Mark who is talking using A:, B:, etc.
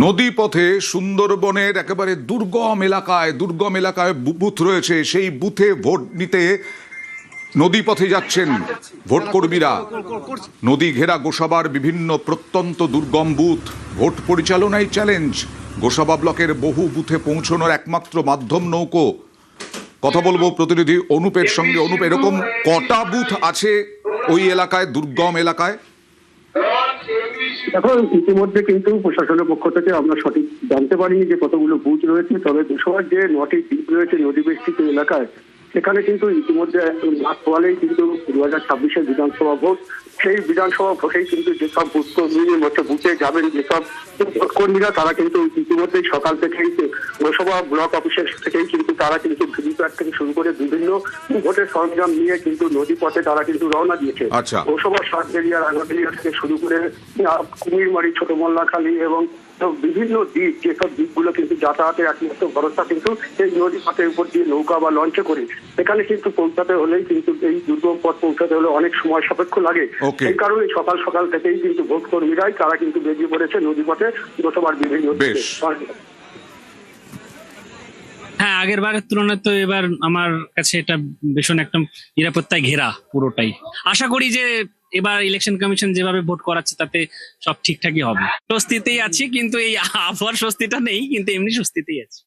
A: নদী পথে সুন্দরবনের একেবারে দুর্গম এলাকায় বুথ রয়েছে। সেই বুথে ভোট নিতে নদী পথে যাচ্ছেন ভোট কর্মীরা। নদী ঘেরা গোসাবার বিভিন্ন প্রত্যন্ত দুর্গম বুথ। ভোট পরিচালনায় চ্যালেঞ্জ। গোসাবা ব্লকের বহু বুথে পৌঁছানোর একমাত্র মাধ্যম নৌকো। কথা বলবো প্রতিনিধি অনুপের সঙ্গে। অনুপ, এরকম কটা বুথ আছে ওই এলাকায়, দুর্গম এলাকায়?
B: এখন ইতিমধ্যে কিন্তু প্রশাসনের পক্ষ থেকে আমরা সঠিক জানতে পারিনি যে কতগুলো বুথ রয়েছে, তবে গোসাবার যে 9টি দ্বীপ রয়েছে নদী বেষ্টিত এলাকায়, সেখানে কিন্তু ইতিমধ্যে মাস পরেই কিন্তু 2026-এর বিধানসভা ভোট। সেই বিধানসভা ভোটেই কিন্তু যেসব বুথ কর্মীর মধ্যে বুথে যাবেন যেসব ভোট কর্মীরা, তারা কিন্তু ইতিমধ্যেই সকাল থেকেই গোসাবা ব্লক অফিসের থেকেই কিন্তু তারা কিন্তু ভিভিপ্যাট থেকে শুরু করে বিভিন্ন ভোটের সরঞ্জাম নিয়ে কিন্তু নদী পথে তারা কিন্তু রওনা দিয়েছে। গোসাবা সাতবেরিয়া, রাঙাবেরিয়া থেকে শুরু করে কুমিরমারি, ছোট মোল্লাখালী এবং বিভিন্ন দ্বীপ, যেসব দ্বীপগুলো কিন্তু যাতায়াতের একমাত্র ভরসা কিন্তু এই নদী পথের উপর দিয়ে নৌকা বা লঞ্চে করে, সেখানে কিন্তু পৌঁছাতে হলেই কিন্তু এই দুর্গম পথ পৌঁছাতে হলে অনেক সময় সাপেক্ষ লাগে। এই কারণে সকাল সকাল থেকেই কিন্তু ভোট কর্মীরাই তারা কিন্তু বেরিয়ে পড়েছে নদী পথে গোসাবার বিভিন্ন।
C: হ্যাঁ, আগের বারের তুলনায় তো এবার আমার কাছে এটা ভীষণ একটা নিরাপত্তায় ঘেরা পুরোটাই। আশা করি যে এবার ইলেকশন কমিশন যেভাবে ভোট করাচ্ছে তাতে সব ঠিকঠাকই হবে। স্বস্তিতেই আছি, কিন্তু এই আবহাওয়ার স্বস্তিটা নেই, কিন্তু এমনি স্বস্তিতেই আছি।